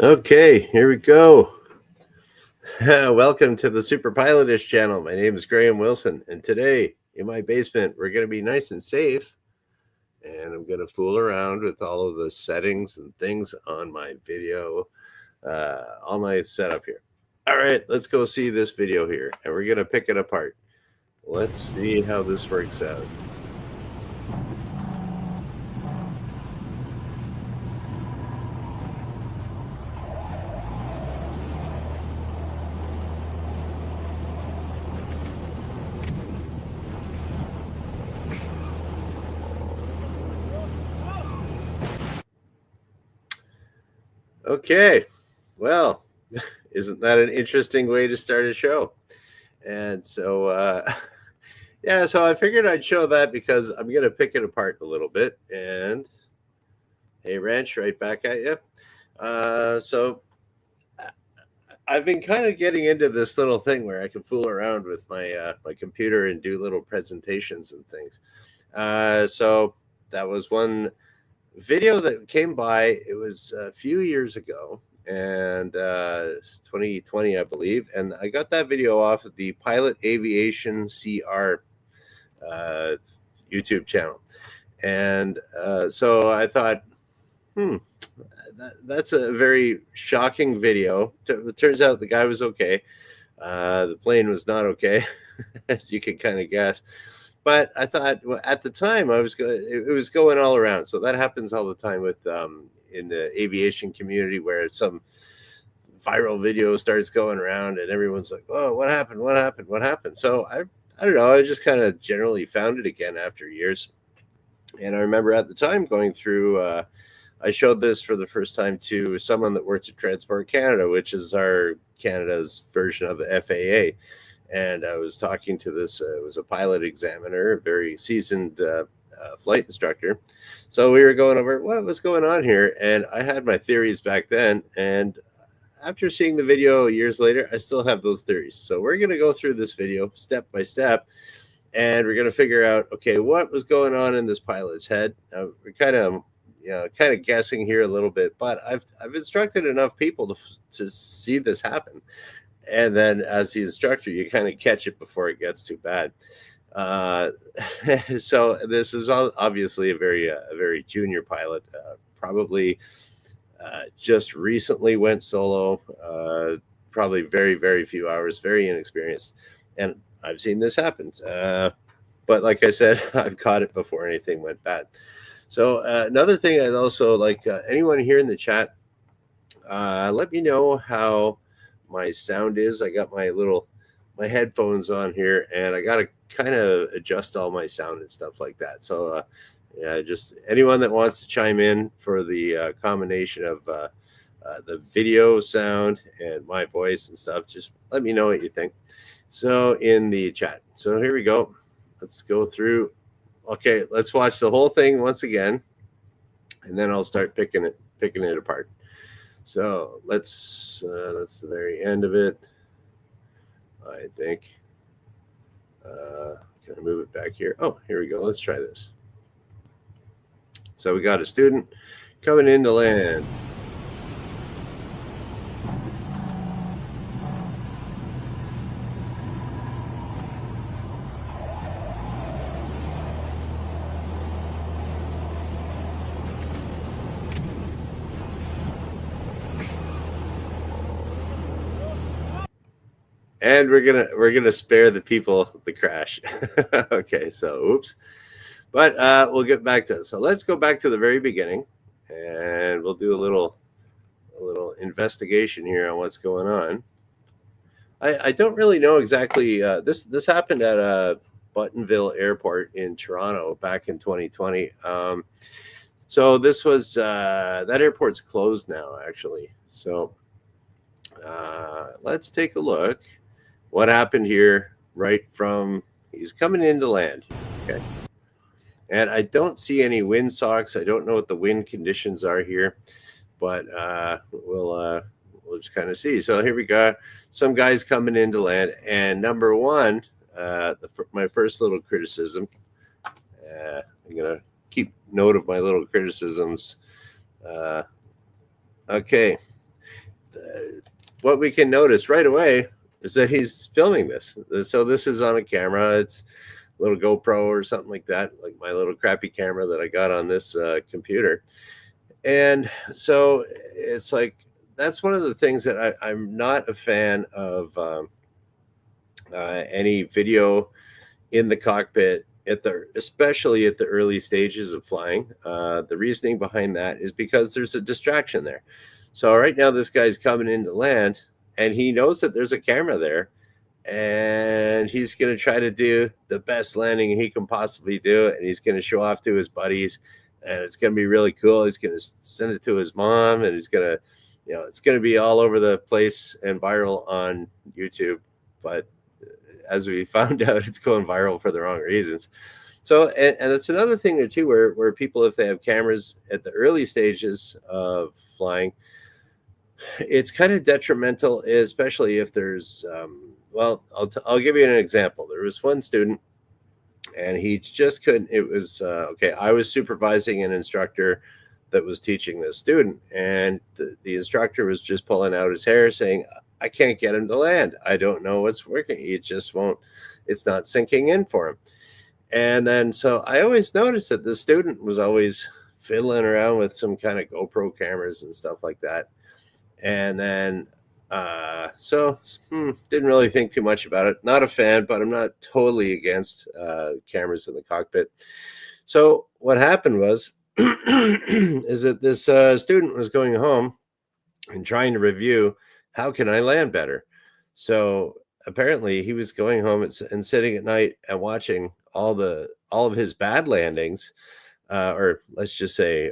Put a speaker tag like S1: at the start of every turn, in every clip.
S1: Okay, here we go. Welcome to the superpilotish channel. My name is Graham Wilson, and today in my basement, we're going to be nice and safe. And I'm going to fool around with all of the settings and things on my video, all my setup here. All right, let's go see this video here, and we're going to pick it apart. Let's see how this works out. Okay, well, isn't that an interesting way to start a show? And so, yeah, so I figured I'd show that because I'm going to pick it apart a little bit. And hey, Ranch, right back at you. So I've been kind of getting into this little thing where I can fool around with my computer and do little presentations and things. So that was one video that came by. It was a few years ago, and 2020, I believe. And I got that video off of the Pilot Aviation CR YouTube channel. And so I thought, that's a very shocking video. It turns out the guy was okay. The plane was not okay, as you can kind of guess. But I thought, well, at the time, it was going all around. So that happens all the time with in the aviation community, where some viral video starts going around, and everyone's like, "Oh, what happened? What happened? What happened?" So I don't know. I just kind of generally found it again after years. And I remember at the time going through. I showed this for the first time to someone that works at Transport Canada, which is our Canada's version of the FAA. And I was talking to this, it was a pilot examiner, a very seasoned flight instructor. So we were going over what was going on here. And I had my theories back then. And after seeing the video years later, I still have those theories. So we're going to go through this video step by step. And we're going to figure out, okay, what was going on in this pilot's head. We're kind of guessing here a little bit, but I've instructed enough people to see this happen. And then as the instructor, you kind of catch it before it gets too bad. So this is obviously a very junior pilot, probably just recently went solo, probably very few hours, very inexperienced. And I've seen this happen. But like I said, I've caught it before anything went bad. So another thing I'd also like anyone here in the chat, let me know how my sound is. I got my headphones on here, and I got to kind of adjust all my sound and stuff like that. So yeah, just anyone that wants to chime in for the combination of the video sound and my voice and stuff, just let me know what you think. So in the chat. So here we go. Let's go through. Okay, let's watch the whole thing once again, and then I'll start picking it apart. So that's the very end of it, I think. Can I move it back here? Oh, here we go. Let's try this. So we got a student coming into land. And we're gonna spare the people the crash. Okay, so oops. But we'll get back to it. So let's go back to the very beginning, and we'll do a little investigation here on what's going on. I don't really know exactly. This happened at Buttonville Airport in Toronto back in 2020. So this was that airport's closed now, actually. So let's take a look. What happened here right from he's coming into land. Okay. And I don't see any windsocks. I don't know what the wind conditions are here, but we'll just kind of see. So here we got some guys coming into land. And number one, my first little criticism, I'm going to keep note of my little criticisms. Okay. what we can notice right away is that he's filming this. So this is on a camera. It's a little GoPro or something like that, like my little crappy camera that I got on this computer. And so it's like that's one of the things that I'm not a fan of any video in the cockpit especially at the early stages of flying. The reasoning behind that is because there's a distraction there. So right now this guy's coming into land and he knows that there's a camera there and he's going to try to do the best landing he can possibly do, and he's going to show off to his buddies, and it's going to be really cool. He's going to send it to his mom, and he's going to, it's going to be all over the place and viral on YouTube. But as we found out, it's going viral for the wrong reasons. So, and it's another thing there too, where people, if they have cameras at the early stages of flying, it's kind of detrimental, especially if there's, well, I'll give you an example. There was one student and he just couldn't, it was, okay, I was supervising an instructor that was teaching this student, and the instructor was just pulling out his hair saying, I can't get him to land. I don't know what's working. It just won't, it's not sinking in for him. And then, so I always noticed that the student was always fiddling around with some kind of GoPro cameras and stuff like that. And then, didn't really think too much about it. Not a fan, but I'm not totally against cameras in the cockpit. So what happened was, is that this student was going home and trying to review, how can I land better? So apparently he was going home and sitting at night and watching all of his bad landings, or let's just say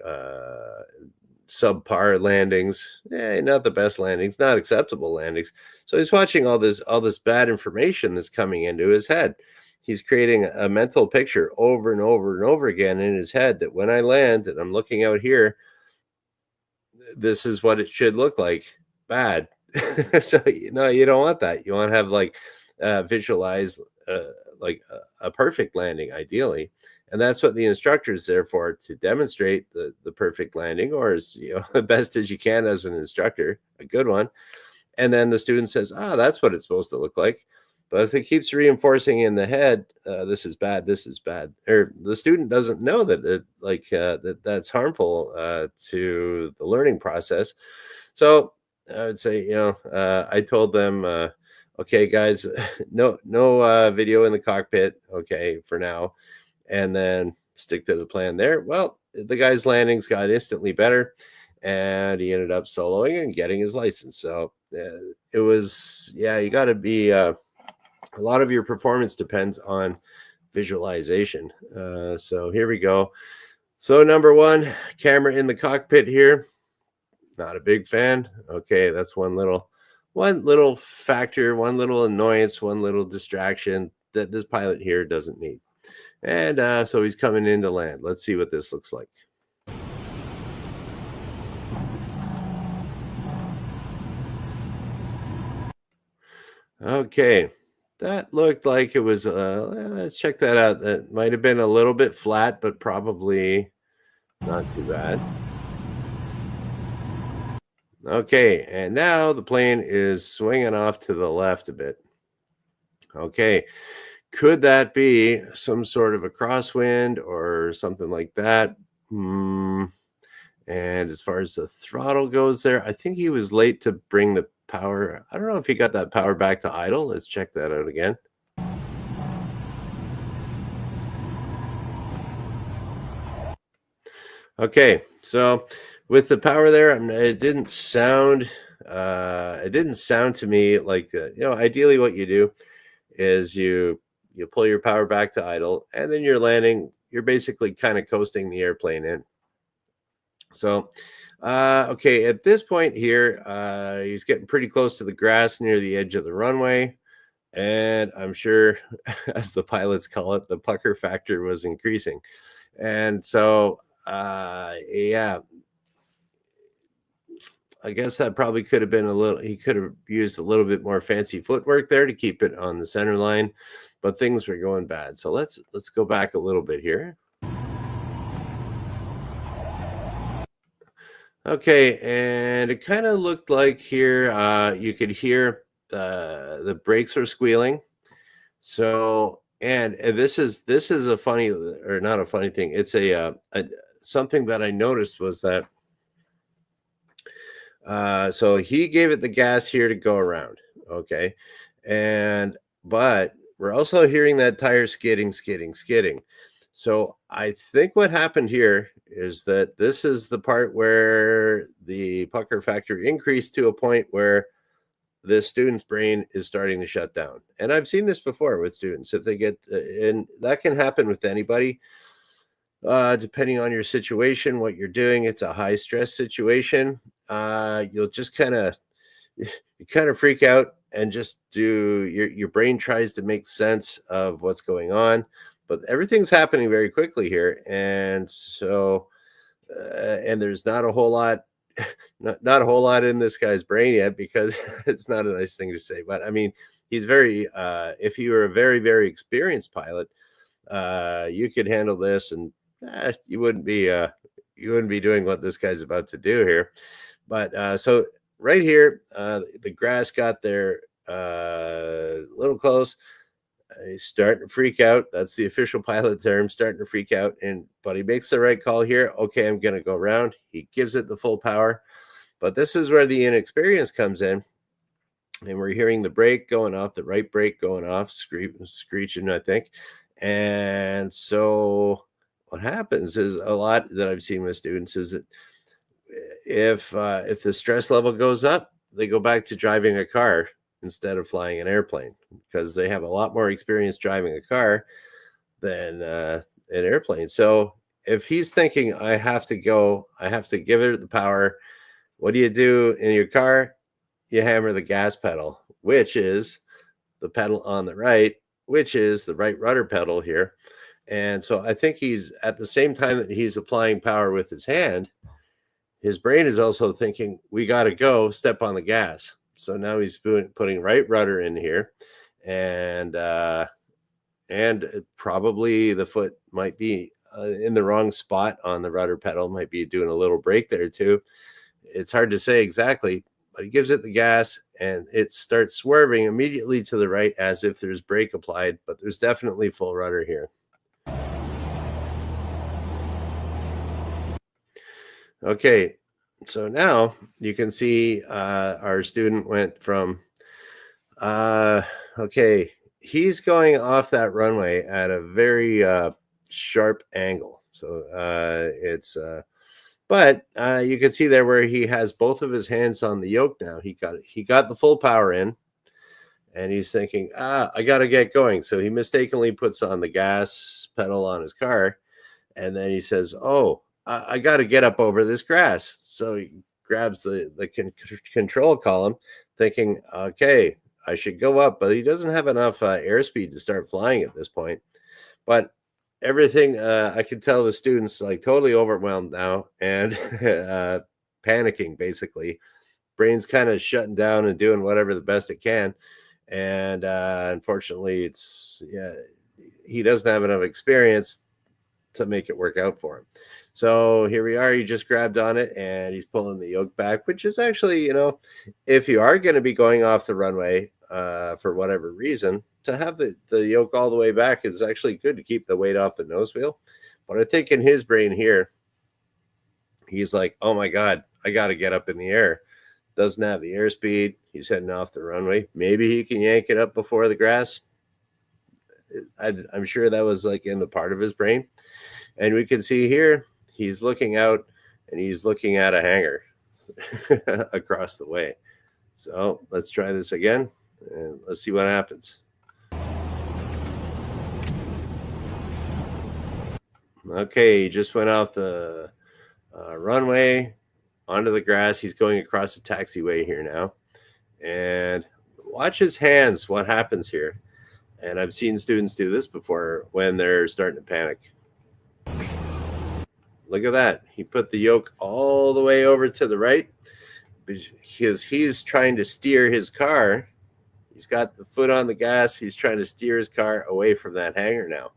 S1: subpar landings, not the best landings, not acceptable landings. So he's watching all this bad information that's coming into his head. He's creating a mental picture over and over and over again in his head that when I land and I'm looking out here, this is what it should look like. Bad. So you don't want that. You want to have visualize like a perfect landing, ideally. And that's what the instructor is there for, to demonstrate the perfect landing, or as the best as you can as an instructor, a good one. And then the student says, that's what it's supposed to look like. But if it keeps reinforcing in the head, this is bad, or the student doesn't know that that's harmful to the learning process. So I would say, I told them, okay, guys, no video in the cockpit, okay, for now, and then stick to the plan there. Well, the guy's landings got instantly better, and he ended up soloing and getting his license. So it was, you got to be, a lot of your performance depends on visualization. So here we go. So number one, camera in the cockpit here. Not a big fan. Okay, that's one little factor, one little annoyance, one little distraction that this pilot here doesn't need. And so he's coming into land. Let's see what this looks like. Okay, that looked like it was, let's check that out. That might have been a little bit flat, but probably not too bad. Okay, and now the plane is swinging off to the left a bit. Okay, could that be some sort of a crosswind or something like that? And as far as the throttle goes there, I think he was late to bring the power. I don't know if he got that power back to idle. Let's check that out again. Okay, so with the power there, it didn't sound to me like, ideally what you do is you pull your power back to idle, and then you're landing. You're basically kind of coasting the airplane in. So, okay, at this point here, he's getting pretty close to the grass near the edge of the runway. And I'm sure, as the pilots call it, the pucker factor was increasing. And so, I guess that probably could have been he could have used a little bit more fancy footwork there to keep it on the center line, but things were going bad. So let's go back a little bit here. Okay, and it kind of looked like here you could hear the brakes are squealing. So, and this is a funny or not a funny thing. It's a something that I noticed was that so he gave it the gas here to go around. Okay, and but we're also hearing that tire skidding, skidding, skidding. So I think what happened here is that this is the part where the pucker factor increased to a point where the student's brain is starting to shut down. And I've seen this before with students. If they get, and that can happen with anybody, depending on your situation, what you're doing. It's a high stress situation. You'll just you kind of freak out and just do your brain tries to make sense of what's going on, but everything's happening very quickly here, and so and there's not a whole lot not a whole lot in this guy's brain yet because it's not a nice thing to say, but I mean, he's very if you were a very, very experienced pilot, you could handle this, and you wouldn't be doing what this guy's about to do here. But so right here, the grass got there a little close. He's starting to freak out. That's the official pilot term, starting to freak out. And but he makes the right call here. Okay, I'm going to go around. He gives it the full power. But this is where the inexperience comes in, and we're hearing the brake going off, the right brake going off, screeching, I think. And so what happens is a lot that I've seen with students is that if the stress level goes up, they go back to driving a car instead of flying an airplane because they have a lot more experience driving a car than an airplane. So if he's thinking, I have to go, I have to give it the power, what do you do in your car? You hammer the gas pedal, which is the pedal on the right, which is the right rudder pedal here. And so I think he's at the same time that he's applying power with his hand, his brain is also thinking, we got to go, step on the gas. So now he's putting right rudder in here, and probably the foot might be in the wrong spot on the rudder pedal, might be doing a little brake there too. It's hard to say exactly, but he gives it the gas and it starts swerving immediately to the right as if there's brake applied, but there's definitely full rudder here. Okay, so now you can see our student went from, okay, he's going off that runway at a very sharp angle. So but you can see there where he has both of his hands on the yoke now. He got the full power in, and he's thinking, I got to get going. So he mistakenly puts on the gas pedal on his car, and then he says, oh, I got to get up over this grass. So he grabs the control column, thinking, okay, I should go up, but he doesn't have enough airspeed to start flying at this point. But everything, I can tell the students like totally overwhelmed now and panicking, basically. Brain's kind of shutting down and doing whatever the best it can. And unfortunately, he doesn't have enough experience to make it work out for him. So here we are. He just grabbed on it and he's pulling the yoke back, which is actually, if you are going to be going off the runway for whatever reason, to have the yoke all the way back is actually good to keep the weight off the nose wheel. But I think in his brain here, he's like, oh my God, I got to get up in the air. Doesn't have the airspeed. He's heading off the runway. Maybe he can yank it up before the grass. I'm sure that was like in the part of his brain. And we can see here, he's looking out and he's looking at a hangar across the way. So let's try this again and let's see what happens. Okay, he just went off the runway onto the grass. He's going across the taxiway here now. And watch his hands, what happens here. And I've seen students do this before when they're starting to panic. Look at that. He put the yoke all the way over to the right because he's trying to steer his car. He's got the foot on the gas. He's trying to steer his car away from that hangar now.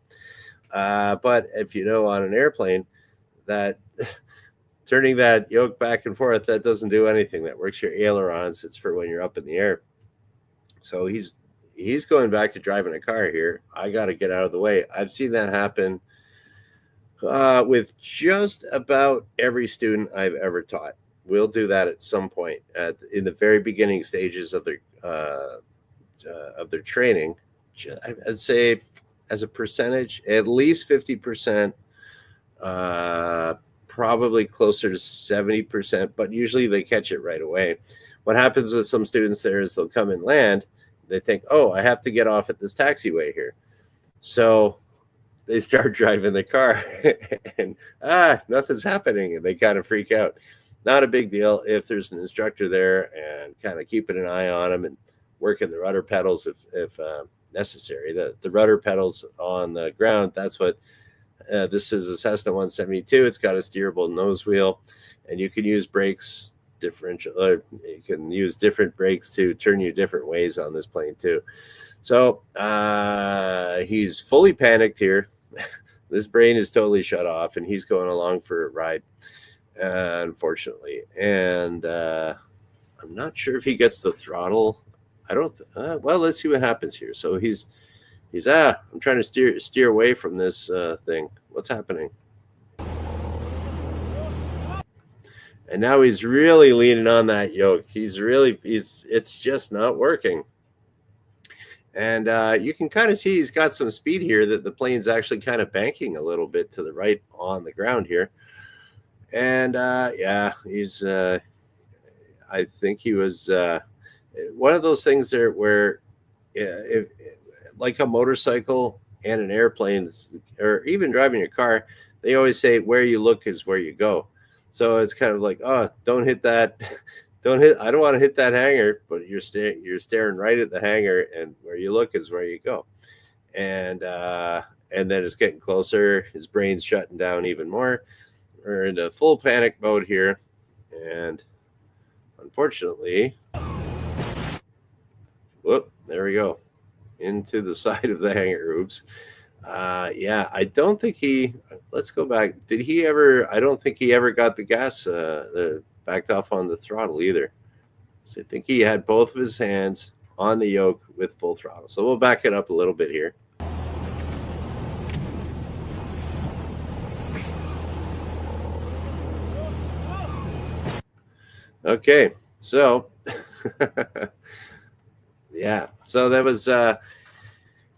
S1: But if you know on an airplane that turning that yoke back and forth, that doesn't do anything. That works your ailerons. It's for when you're up in the air. So he's going back to driving a car here. I got to get out of the way. I've seen that happen with just about every student I've ever taught. We'll do that at some point in the very beginning stages of their training. I'd say as a percentage, at least 50%, probably closer to 70%, but usually they catch it right away. What happens with some students there is they'll come and land. They think, oh, I have to get off at this taxiway here. So they start driving the car and nothing's happening. And they kind of freak out. Not a big deal if there's an instructor there and kind of keeping an eye on them and working the rudder pedals if necessary. The rudder pedals on the ground, that's what this is a Cessna 172. It's got a steerable nose wheel, and you can use brakes differential. You can use different brakes to turn you different ways on this plane too. So he's fully panicked here. This brain is totally shut off, and he's going along for a ride, unfortunately. And I'm not sure if he gets the throttle. I don't. Well, let's see what happens here. So he's I'm trying to steer away from this thing. What's happening? And now he's really leaning on that yoke. It's just not working. And you can kind of see he's got some speed here, that the plane's actually kind of banking a little bit to the right on the ground here. And he's, I think he was one of those things there where like a motorcycle and an airplane, or even driving your car, they always say where you look is where you go. So it's kind of like, oh, don't hit that. I don't want to hit that hangar, but you're staring right at the hangar, and where you look is where you go. And then it's getting closer. His brain's shutting down even more. We're into full panic mode here. And unfortunately, whoop, there we go. Into the side of the hangar. Oops. I don't think let's go back. Did he ever? I don't think he ever got the gas backed off on the throttle either. So I think he had both of his hands on the yoke with full throttle. So we'll back it up a little bit here. Okay, so yeah, so that was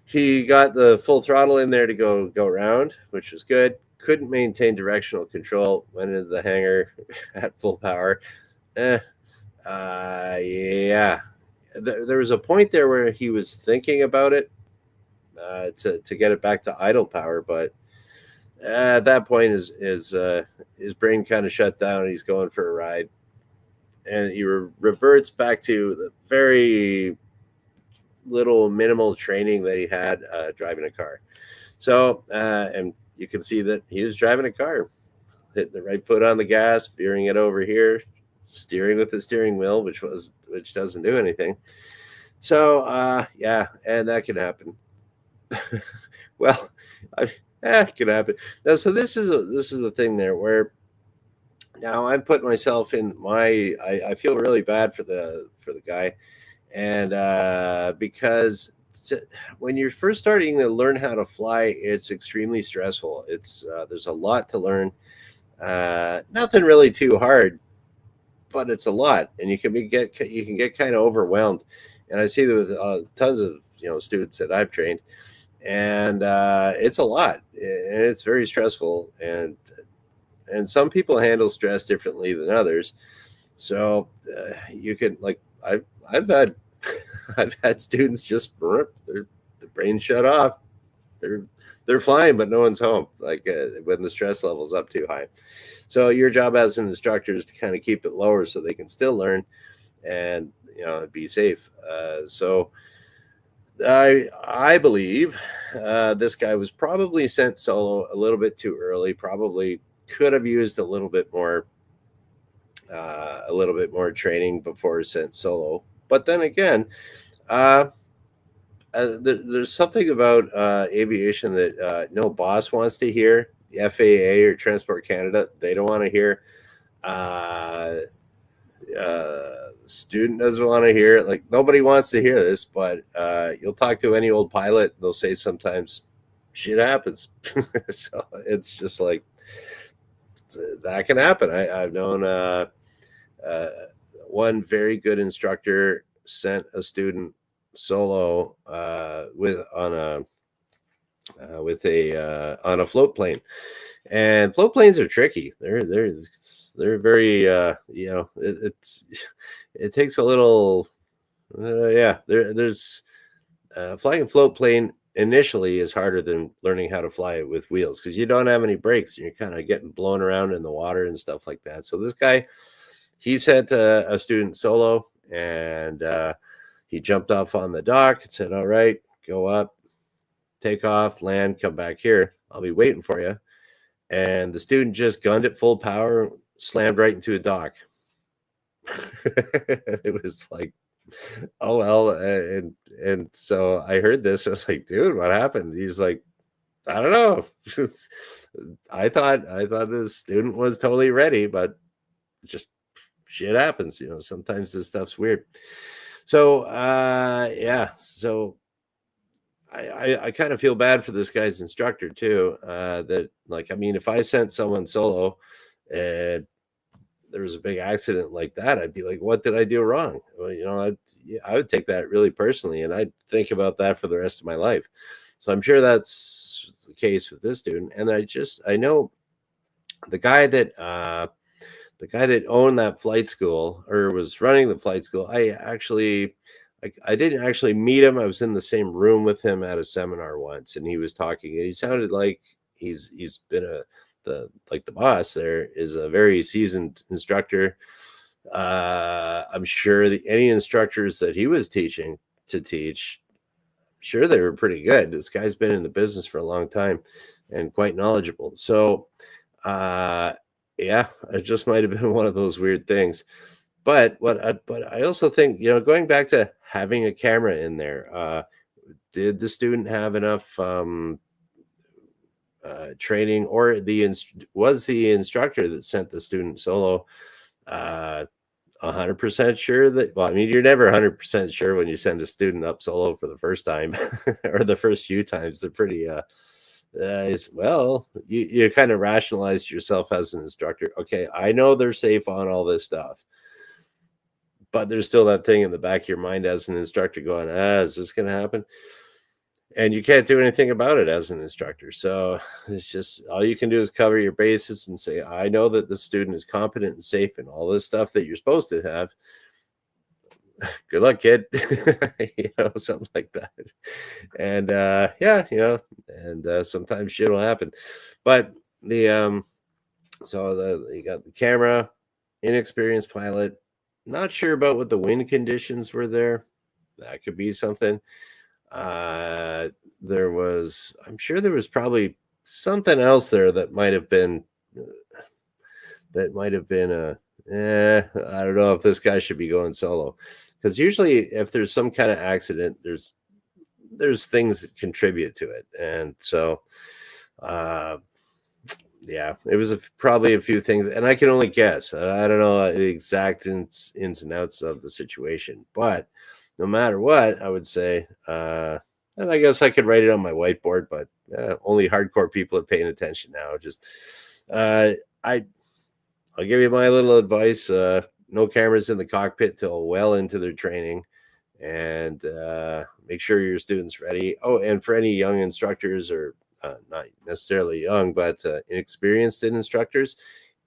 S1: he got the full throttle in there to go around, which was good. Couldn't maintain directional control. Went into the hangar at full power. There was a point there where he was thinking about it to get it back to idle power, but at that point his brain kind of shut down, and he's going for a ride, and he reverts back to the very little minimal training that he had driving a car. So and you can see that he was driving a car, hitting the right foot on the gas, veering it over here, steering with the steering wheel, which doesn't do anything. So and that can happen. Well, it can happen. Now, so this is a thing there where now I'm putting myself in I feel really bad for the guy, and because when you're first starting to learn how to fly, it's extremely stressful. It's there's a lot to learn. Nothing really too hard, but it's a lot, and you can get kind of overwhelmed. And I see that with tons of students that I've trained, and it's a lot, and it's very stressful. And some people handle stress differently than others. So you can, like, I've had students just the brain shut off. They're flying, but no one's home. Like when the stress level's up too high. So your job as an instructor is to kind of keep it lower so they can still learn and be safe. So I believe this guy was probably sent solo a little bit too early. Probably could have used a little bit more training before sent solo. But then again, there's something about aviation that no boss wants to hear. The FAA or Transport Canada, they don't want to hear. Uh, Student doesn't want to hear it. Like nobody wants to hear this, but you'll talk to any old pilot, they'll say sometimes shit happens. So it's just like that can happen. I've known uh, one very good instructor sent a student solo with a on a float plane, and float planes are tricky. They're very it takes a little yeah. There's flying a float plane initially is harder than learning how to fly it with wheels because you don't have any brakes. You're kind of getting blown around in the water and stuff like that. So this guy, he sent a student solo, and he jumped off on the dock and said, "All right, go up, take off, land, come back here. I'll be waiting for you." And the student just gunned it full power, slammed right into a dock. It was like, oh well, and so I heard this. I was like, dude, what happened? He's like, I don't know. I thought this student was totally ready, but just shit happens. Sometimes this stuff's weird. So yeah, so I kind of feel bad for this guy's instructor too. That like, I mean, if I sent someone solo and there was a big accident like that, I'd be like, what did I do wrong? Well, I would take that really personally, and I'd think about that for the rest of my life. So I'm sure that's the case with this student. And I know the guy that owned that flight school or was running the flight school. I didn't actually meet him. I was in the same room with him at a seminar once, and he was talking, and he sounded like he's been the boss there is a very seasoned instructor. I'm sure any instructors that he was teaching to teach, sure they were pretty good. This guy's been in the business for a long time and quite knowledgeable. So yeah, it just might have been one of those weird things. But I also think, going back to having a camera in there, did the student have enough training, or was the instructor that sent the student solo 100% sure that? Well, I mean, you're never 100% sure when you send a student up solo for the first time or the first few times. They're pretty well, you kind of rationalized yourself as an instructor. Okay, I know they're safe on all this stuff, but there's still that thing in the back of your mind as an instructor going, is this going to happen? And you can't do anything about it as an instructor. So it's just, all you can do is cover your bases and say, I know that the student is competent and safe and all this stuff that you're supposed to have. Good luck, kid. Something like that. And yeah, and sometimes shit will happen. But you got the camera, inexperienced pilot, not sure about what the wind conditions were there. That could be something. I'm sure there was probably something else there that might have been I don't know if this guy should be going solo, because usually if there's some kind of accident, there's things that contribute to it. And so yeah, it was probably a few things, and I can only guess. I don't know the exact ins and outs of the situation, but no matter what, I would say, and I guess I could write it on my whiteboard, but only hardcore people are paying attention now. Just, I'll give you my little advice. No cameras in the cockpit till well into their training, and make sure your student's ready. Oh, and for any young instructors, or not necessarily young, but inexperienced instructors,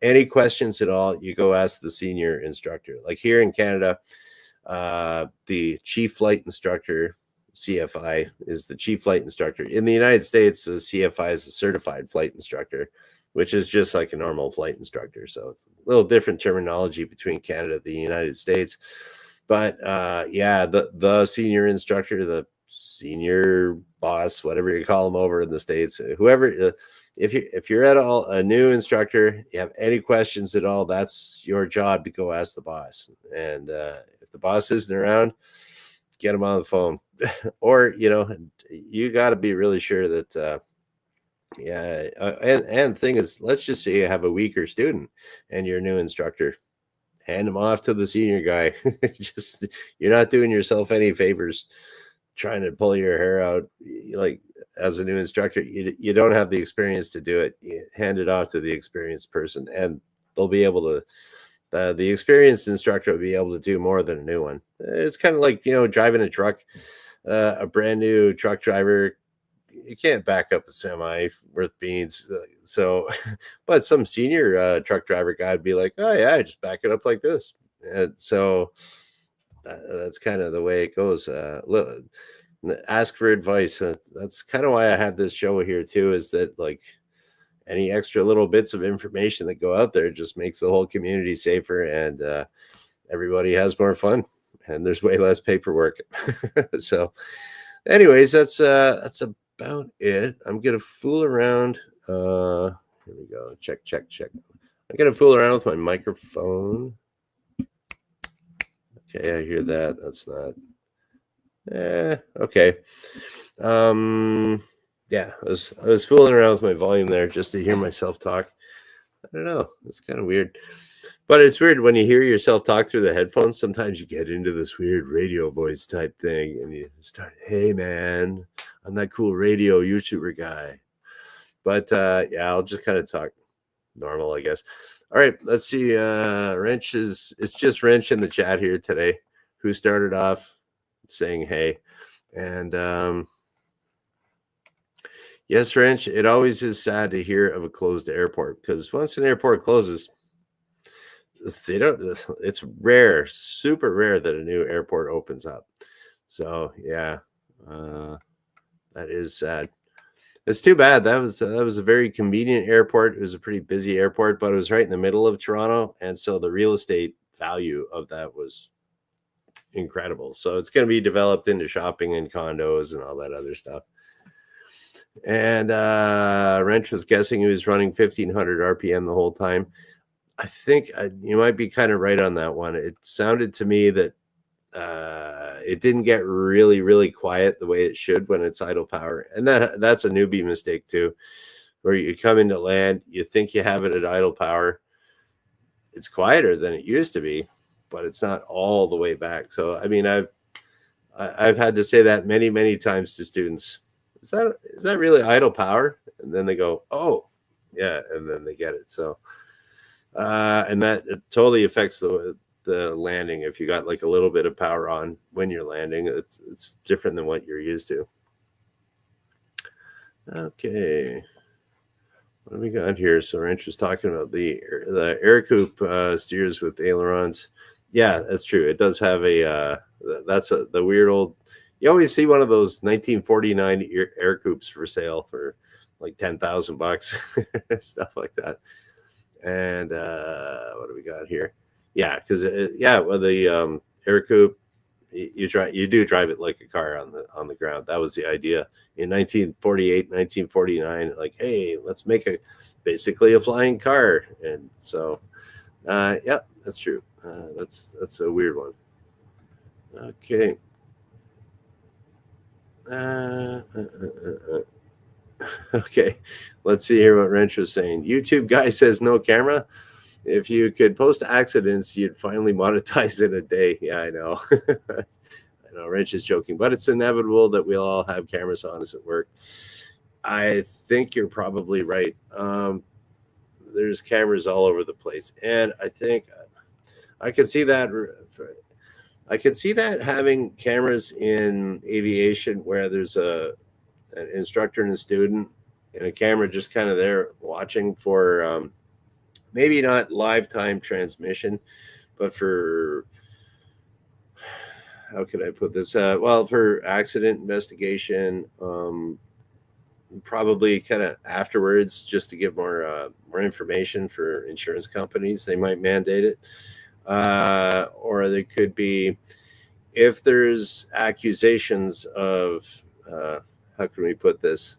S1: any questions at all, you go ask the senior instructor. Like here in Canada, the chief flight instructor, CFI, is the chief flight instructor. In the United States, the CFI is a certified flight instructor, which is just like a normal flight instructor. So it's a little different terminology between Canada and the United States. But yeah, the senior instructor, the senior boss, whatever you call them over in the States, whoever, if you're at all a new instructor, you have any questions at all, that's your job to go ask the boss. And if the boss isn't around, get him on the phone. Or you got to be really sure that Yeah, and thing is, let's just say you have a weaker student and you're a new instructor. Hand them off to the senior guy. Just you're not doing yourself any favors trying to pull your hair out. Like as a new instructor, you don't have the experience to do it. You hand it off to the experienced person, and they'll be able to. The experienced instructor will be able to do more than a new one. It's kind of like driving a truck. A brand new truck driver, you can't back up a semi worth beans. So, but some senior truck driver guy would be like, "Oh yeah, I just back it up like this." And so that's kind of the way it goes. Ask for advice. That's kind of why I have this show here too. Is that like any extra little bits of information that go out there just makes the whole community safer, and everybody has more fun, and there's way less paperwork. So, anyways, that's about it. I'm gonna fool around. Here we go. Check. I'm gonna fool around with my microphone. Okay, I hear that. That's not. Okay. Yeah, I was fooling around with my volume there just to hear myself talk. I don't know. It's kind of weird. But it's weird when you hear yourself talk through the headphones. Sometimes you get into this weird radio voice type thing and you start, "Hey man, I'm that cool radio YouTuber guy." But yeah, I'll just kind of talk normal, I guess. All right, let's see. It's just Wrench in the chat here today, who started off saying hey. And yes, Wrench, it always is sad to hear of a closed airport, because once an airport closes, it's rare, super rare that a new airport opens up. So yeah, that is sad. It's too bad. That was a very convenient airport. It was a pretty busy airport, but it was right in the middle of Toronto, and so the real estate value of that was incredible. So it's going to be developed into shopping and condos and all that other stuff. And Wrench was guessing he was running 1500 RPM the whole time. I think you might be kind of right on that one. It sounded to me that it didn't get really, really quiet the way it should when it's idle power. And that's a newbie mistake too, where you come into land, you think you have it at idle power. It's quieter than it used to be, but it's not all the way back. So, I mean, I've had to say that many, many times to students. Is that really idle power? And then they go, "Oh, yeah," and then they get it. So, and that it totally affects the landing. If you got like a little bit of power on when you're landing, it's different than what you're used to. Okay, what do we got here? So Wrench was talking about the air coupe steers with ailerons. Yeah, that's true. It does have a that's the weird old. You always see one of those 1949 air coupes for sale for like $10,000, stuff like that. And what do we got here? Yeah, because well, the air coupe, you do drive it like a car on the ground. That was the idea in 1948, 1949. Like, hey, let's make basically a flying car. And so, yeah, that's true. That's a weird one. Okay. Okay, let's see here what Wrench was saying. YouTube guy says no camera. If you could post accidents, you'd finally monetize in a day. Yeah, I know. I know Wrench is joking, but it's inevitable that we'll all have cameras on us at work. I think you're probably right. There's cameras all over the place, and I think I could see that. I could see that having cameras in aviation where there's an instructor and a student and a camera just kind of there watching for maybe not live time transmission, but for, how can I put this? Well, for accident investigation, probably kind of afterwards, just to give more information for insurance companies. They might mandate it. Or there could be, if there's accusations of, how can we put this?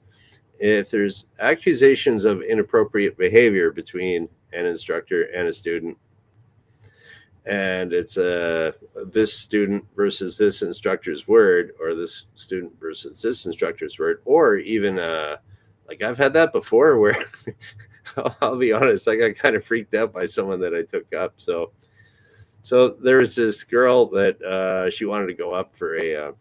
S1: If there's accusations of inappropriate behavior between an instructor and a student, and it's this student versus this instructor's word, or this student versus this instructor's word, or even Like I've had that before where I'll be honest, I got kind of freaked out by someone that I took up. So there was this girl that she wanted to go up for a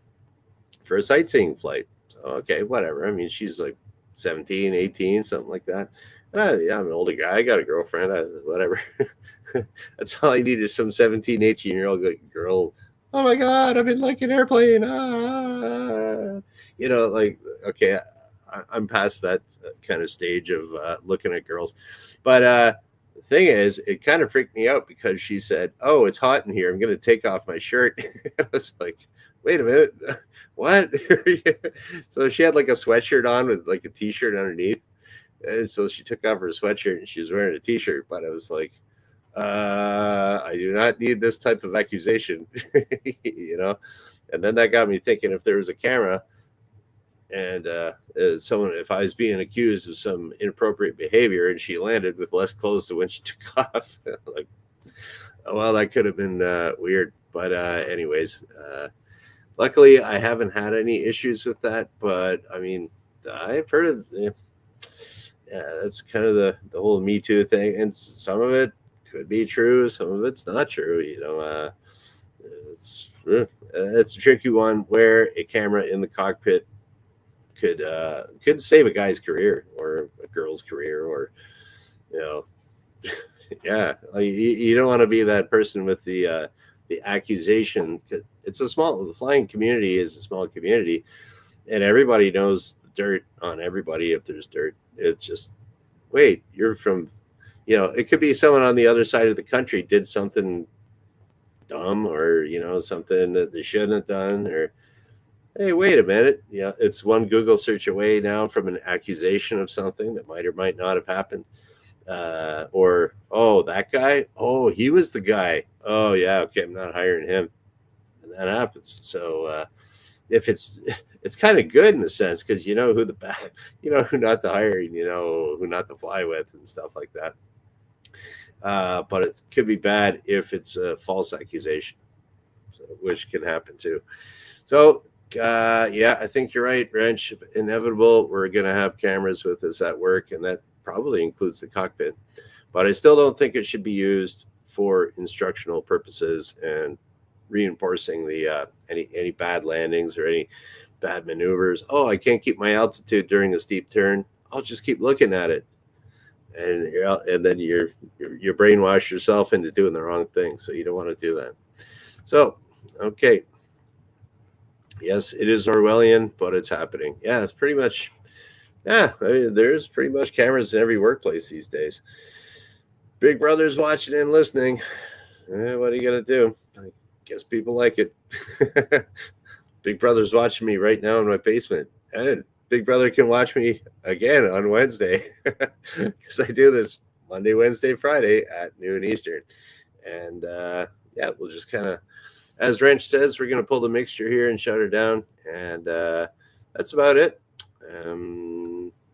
S1: sightseeing flight. So, okay, whatever. I mean, she's like 17, 18, something like that. And yeah, I'm an older guy. I got a girlfriend. Whatever. That's all I need is some 17, 18-year-old girl. Oh my God, I'm in like an airplane. Like, okay, I'm past that kind of stage of looking at girls. But the thing is, it kind of freaked me out because she said, "Oh, it's hot in here. I'm going to take off my shirt." I was like, wait a minute. What? So she had like a sweatshirt on with like a t-shirt underneath. And so she took off her sweatshirt and she was wearing a t-shirt. But I was like, I do not need this type of accusation, And then that got me thinking, if there was a camera and if I was being accused of some inappropriate behavior and she landed with less clothes than when she took off, like, well, that could have been weird. But anyways, luckily I haven't had any issues with that. But I mean, I've heard of, that's kind of the whole Me Too thing, and some of it could be true, some of it's not true. It's a tricky one where a camera in the cockpit could save a guy's career or a girl's career, or yeah, like, you don't want to be that person with the accusation. The flying community is a small community, and everybody knows the dirt on everybody. If there's dirt, it's just, wait, you're from, it could be someone on the other side of the country did something dumb, or something that they shouldn't have done, or, hey, wait a minute, it's one Google search away now from an accusation of something that might or might not have happened. Or, oh, that guy, oh, he was the guy, oh yeah, okay, I'm not hiring him. And that happens. So if it's kind of good in a sense, because who who not to hire, who not to fly with and stuff like that. But it could be bad if it's a false accusation, which can happen too. So yeah, I think you're right, Wrench. Inevitable, we're going to have cameras with us at work, and that probably includes the cockpit. But I still don't think it should be used for instructional purposes and reinforcing the any bad landings or any bad maneuvers. Oh, I can't keep my altitude during a steep turn. I'll just keep looking at it, and then you brainwash yourself into doing the wrong thing. So you don't want to do that. So, okay. Yes, it is Orwellian, but it's happening. Yeah, it's pretty much, I mean, there's pretty much cameras in every workplace these days. Big Brother's watching and listening. What are you going to do? I guess people like it. Big Brother's watching me right now in my basement. And Big Brother can watch me again on Wednesday, because I do this Monday, Wednesday, Friday at noon Eastern. And yeah, we'll just kind of, as Wrench says, we're going to pull the mixture here and shut her down. And that's about it.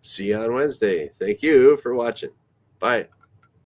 S1: See you on Wednesday. Thank you for watching. Bye.